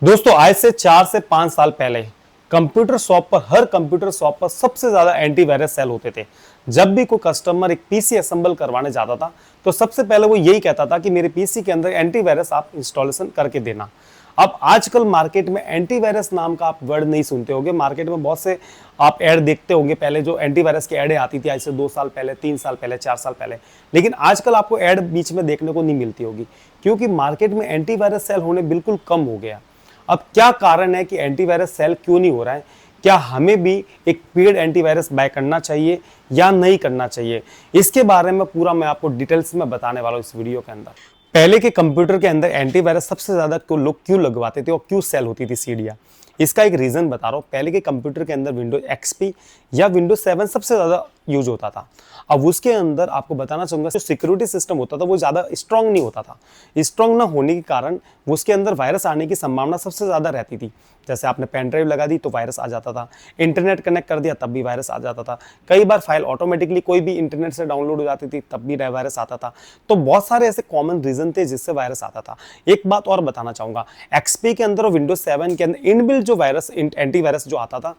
दोस्तों आज से 4 से 5 साल पहले हर कंप्यूटर शॉप पर सबसे ज्यादा एंटीवायरस सेल होते थे। जब भी कोई कस्टमर एक पीसी असेंबल करवाने जाता था तो सबसे पहले वो यही कहता था कि मेरे पीसी के अंदर एंटीवायरस आप इंस्टॉलेशन करके देना। अब आजकल मार्केट में एंटीवायरस नाम का आप वर्ड नहीं सुनते होंगे। मार्केट में बहुत से आप ऐड देखते होंगे। पहले जो एंटीवायरस की ऐडें आती थी आज से 2 साल पहले, 3 साल पहले, 4 साल पहले, लेकिन आजकल आपको ऐड बीच में देखने को नहीं मिलती होगी क्योंकि मार्केट में एंटीवायरस सेल होने बिल्कुल कम हो गया। अब क्या कारण है कि एंटीवायरस सेल क्यों नहीं हो रहा है? क्या हमें भी एक पेड एंटीवायरस बाय करना चाहिए या नहीं करना चाहिए? इसके बारे में पूरा मैं आपको डिटेल्स में बताने वाला हूं इस वीडियो के अंदर। पहले के कंप्यूटर के अंदर एंटीवायरस सबसे ज्यादा लोग क्यों लगवाते थे और क्यों सेल होती थी सीडियां? इसका एक रीजन बता रहा हूं। पहले के कंप्यूटर के अंदर विंडोज एक्सपी या विंडोज 7 सबसे ज्यादा यूज होता था। अब उसके अंदर आपको बताना चाहूंगा जो सिक्योरिटी सिस्टम होता था वो ज्यादा स्ट्रांग नहीं होता था। स्ट्रांग ना होने के कारण उसके अंदर वायरस आने की संभावना सबसे ज्यादा रहती थी। जैसे आपने पेन ड्राइव लगा दी तो वायरस आ जाता था, इंटरनेट कनेक्ट कर दिया तब भी वायरस आ जाता था, कई बार फाइल ऑटोमेटिकली कोई भी इंटरनेट से डाउनलोड हो जाती थी तब भी वायरस आता था। तो बहुत सारे ऐसे कॉमन रीजन थे जिससे वायरस आता था। एक बात और बताना चाहूंगा, एक्सपी के अंदर और विंडोज 7 के अंदर इनबिल्ट जो वायरस एंटीवायरस जो आता था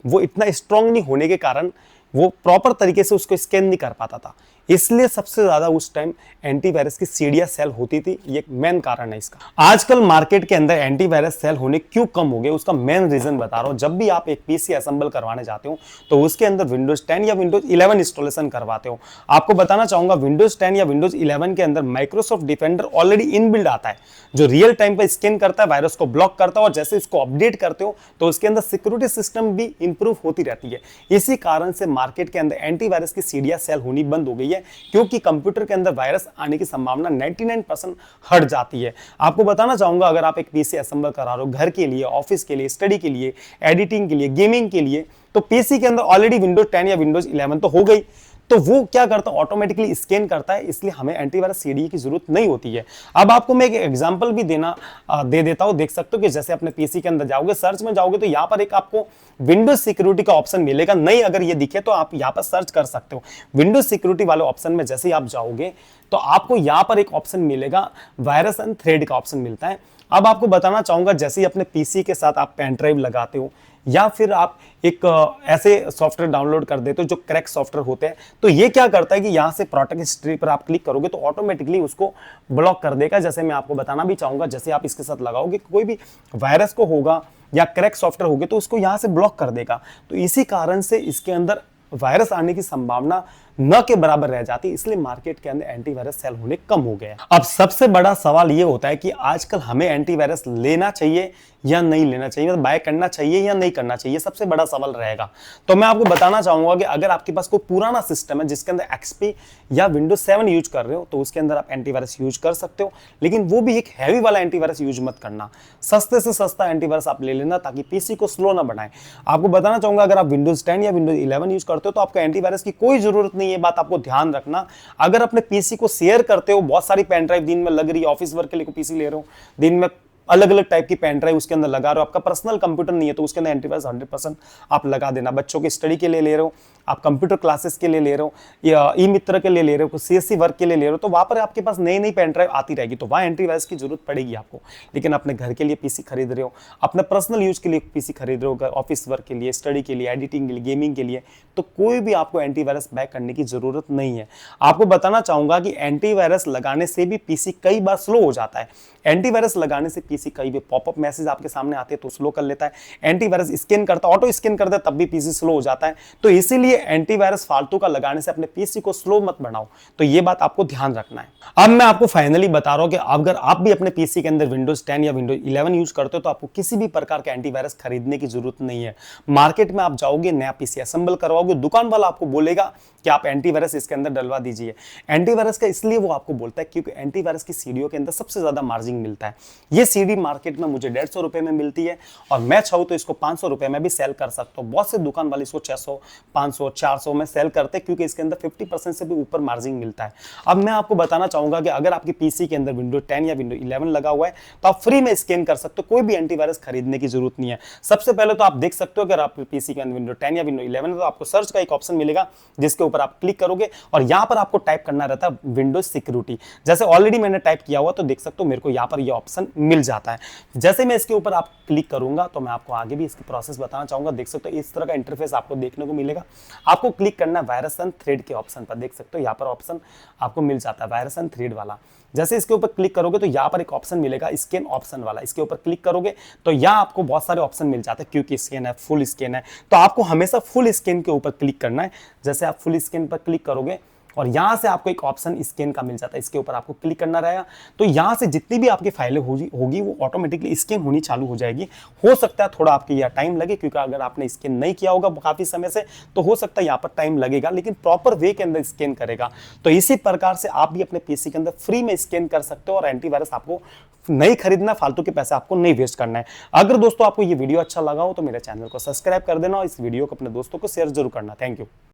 वो इतना स्ट्रांग नहीं होने के कारण वो प्रॉपर तरीके से उसको स्कैन नहीं कर पाता था, इसलिए सबसे ज्यादा उस टाइम एंटीवायरस की सीडियां सेल होती थी। ये एक मेन कारण है इसका। आजकल मार्केट के अंदर एंटीवायरस सेल होने क्यों कम हो गए उसका मेन रीजन बता रहा हूं। जब भी आप एक पीसी असेंबल करवाने जाते हो तो उसके अंदर विंडोज 10 या विंडोज 11 इंस्टॉलेशन करवाते हो। आपको बताना चाहूंगा विंडोज 10 या विंडोज 11 के अंदर माइक्रोसॉफ्ट डिफेंडर ऑलरेडी इनबिल्ड आता है जो रियल टाइम पर स्कैन करता है, वायरस को ब्लॉक करता है और जैसे इसको अपडेट करते हो तो उसके अंदर सिक्योरिटी सिस्टम भी इंप्रूव होती रहती है। इसी कारण से मार्केट के अंदर एंटीवायरस की सीडियां सेल होनी बंद हो गई है क्योंकि कंप्यूटर के अंदर वायरस आने की संभावना 99% हट जाती है। आपको बताना चाहूंगा अगर आप एक पीसी असेंबल करा रहे हो घर के लिए, ऑफिस के लिए, स्टडी के लिए, एडिटिंग के लिए, गेमिंग के लिए, तो पीसी के अंदर ऑलरेडी विंडोज 10 या विंडोज 11 तो हो गई, तो वो क्या करता है ऑटोमेटिकली स्कैन करता है, इसलिए हमें एंटीवायरस सीडी की जरूरत नहीं होती है। अब आपको मैं एक एग्जांपल भी दे देता हूं। देख सकते हो कि जैसे अपने पीसी के अंदर जाओगे, सर्च में जाओगे तो यहां पर एक आपको विंडोज सिक्योरिटी का ऑप्शन मिलेगा। नहीं अगर ये दिखे तो आप यहां पर सर्च कर सकते हो। विंडोज सिक्योरिटी वाले ऑप्शन में जैसे ही आप जाओगे तो आपको यहां पर एक ऑप्शन मिलेगा, वायरस एंड थ्रेड का ऑप्शन मिलता है। अब आपको बताना चाहूंगा जैसे ही अपने पीसी के साथ आप पेन ड्राइव लगाते हो या फिर आप एक ऐसे सॉफ्टवेयर डाउनलोड कर देते हो जो क्रैक सॉफ्टवेयर होते हैं, तो ये क्या करता है कि यहां से प्रोटेक्ट हिस्ट्री पर आप क्लिक करोगे तो ऑटोमेटिकली उसको ब्लॉक कर देगा। जैसे मैं आपको बताना भी चाहूंगा, जैसे आप इसके साथ लगाओगे कोई भी वायरस को होगा या क्रैक सॉफ्टवेयर होगे तो उसको यहां से ब्लॉक कर देगा। तो इसी कारण से इसके अंदर वायरस आने की संभावना न के बराबर रह जाती, इसलिए मार्केट के अंदर एंटीवायरस सेल होने कम हो गए। अब सबसे बड़ा सवाल यह होता है कि आजकल हमें एंटीवायरस लेना चाहिए या नहीं लेना चाहिए, मतलब बाय करना चाहिए या नहीं करना चाहिए, सबसे बड़ा सवाल रहेगा। तो मैं आपको बताना चाहूंगा कि अगर आपके पास कोई पुराना सिस्टम है जिसके अंदर एक्सपी या विंडोज 7 यूज कर रहे हो तो उसके अंदर आप एंटीवायरस यूज कर सकते हो, लेकिन वो भी एक हैवी वाला एंटीवायरस यूज मत करना। सस्ते से सस्ता एंटीवायरस आप ले लेना ताकि पीसी को स्लो ना बनाए। आपको बताना चाहूंगा अगर आप विंडोज 10 या विंडोज 11 यूज करते हो तो आपको एंटीवायरस की कोई जरूरत नहीं है, बात आपको ध्यान रखना। अगर अपने पीसी को शेयर करते हो, बहुत सारी पेन ड्राइव दिन में लग रही है, ऑफिस वर्क के लिए पीसी ले रहे हो, दिन में अलग अलग टाइप की पेन ड्राइव उसके अंदर लगा रहे हो, आपका पर्सनल कंप्यूटर नहीं है तो उसके अंदर एंटीवायरस 100% आप लगा देना। बच्चों की स्टडी के लिए ले रहे हो, आप कंप्यूटर क्लासेस के लिए ले रहे हो या ई मित्र के लिए ले रहे हो, सीएससी वर्क के लिए ले रहे हो, तो वहां पर आपके पास नई नई पेन ड्राइव आती रहेगी तो वहां एंटीवायरस की जरूरत पड़ेगी आपको। लेकिन अपने घर के लिए पीसी खरीद रहे हो, अपने पर्सनल यूज के लिए पीसी खरीद रहे हो, ऑफिस वर्क के लिए, स्टडी के लिए, एडिटिंग के लिए, गेमिंग के लिए, तो कोई भी आपको एंटीवायरस बाय करने की जरूरत नहीं है। आपको बताना चाहूंगा कि एंटीवायरस लगाने से भी पीसी कई बार स्लो हो जाता है। एंटीवायरस लगाने से पीसी कई बार पॉपअप मैसेज आपके सामने आते हैं तो स्लो कर लेता है। एंटीवायरस स्कैन करता है, ऑटो स्कैन करता है तब भी पीसी स्लो हो जाता है। तो इसीलिए एंटीवायरस फालतू का लगाने से अपने पीसी को स्लो मत बनाओ, तो ये बात आपको ध्यान रखना है। अब मैं आपको फाइनली बता रहा हूं कि अगर आप भी अपने पीसी के अंदर विंडोज 10 या विंडोज 11 यूज करते हो तो आपको किसी भी प्रकार का एंटीवायरस खरीदने की जरूरत नहीं है। मार्केट में आप जाओगे, नया पीसी असेंबल करवाओगे, दुकान वाला आपको बोलेगा कि आप एंटीवायरस इसके अंदर डलवा दीजिए। एंटीवायरस का इसलिए वो आपको बोलता है क्योंकि एंटीवायरस की सीडीओ के अंदर सबसे ज्यादा मार्जिन मिलता है। ये सीडी मार्केट में मुझे 150 रुपए में मिलती है और मैं चाहूं तो इसको 500 रुपए में भी सेल कर सकता हूं। बहुत से दुकान वाले इसको 600, 500, 500 400 में सेल करते हैं, क्योंकि इसके अंदर 50% से भी ऊपर मार्जिन मिलता है। अब मैं आपको बताना चाहूंगा कि अगर आपकी पीसी के अंदर विंडोज 10 या विंडोज 11 लगा हुआ है तो आप फ्री में स्कैन कर सकते हो, कोई भी एंटीवायरस खरीदने की जरूरत नहीं है। सबसे पहले तो आप देख सकते हो अगर आप पीसी के अंदर विंडोज 10 या विंडोज 11 है तो आपको सर्च का एक ऑप्शन मिलेगा जिसके ऊपर आप क्लिक करोगे और यहां पर आपको टाइप करना रहता है विंडोज सिक्योरिटी। जैसे ऑलरेडी मैंने टाइप किया हुआ तो देख सकते हो मेरे को यहां पर ये ऑप्शन मिल जाता है। जैसे मैं इसके ऊपर आप क्लिक करूंगा तो मैं आपको आगे भी इसकी प्रोसेस बताना चाहूंगा। देख सकते हो इस तरह का इंटरफेस आपको देखने को मिलेगा। आपको क्लिक करना है वायरस एंड थ्रेड के ऑप्शन पर। देख सकते हो यहाँ पर ऑप्शन आपको मिल जाता है वायरस एंड थ्रेड वाला। जैसे इसके ऊपर क्लिक करोगे तो यहाँ पर एक ऑप्शन मिलेगा स्कैन ऑप्शन वाला। इसके ऊपर क्लिक करोगे तो यहाँ आपको बहुत सारे ऑप्शन मिल जाते हैं, क्योंकि स्कैन है, फुल स्कैन है, तो आपको हमेशा फुल स्कैन के ऊपर क्लिक करना है। जैसे आप फुल स्कैन पर क्लिक करोगे और यहां से आपको एक ऑप्शन स्कैन का मिल जाता है, इसके ऊपर आपको क्लिक करना रहेगा। तो यहां से जितनी भी आपकी फाइलें होगी वो ऑटोमेटिकली स्कैन होनी चालू हो जाएगी। हो सकता है थोड़ा आपके यहाँ टाइम लगे, क्योंकि अगर आपने स्कैन नहीं किया होगा काफी समय से तो हो सकता है यहाँ पर टाइम लगेगा, लेकिन प्रॉपर वे के अंदर स्कैन करेगा। तो इसी प्रकार से आप भी अपने पीसी के अंदर फ्री में स्कैन कर सकते हो और एंटीवायरस आपको नहीं खरीदना, फालतू के पैसे आपको नहीं वेस्ट करना है। अगर दोस्तों आपको ये वीडियो अच्छा लगा हो तो मेरे चैनल को सब्सक्राइब कर देना और इस वीडियो को अपने दोस्तों को शेयर जरूर करना। Thank you.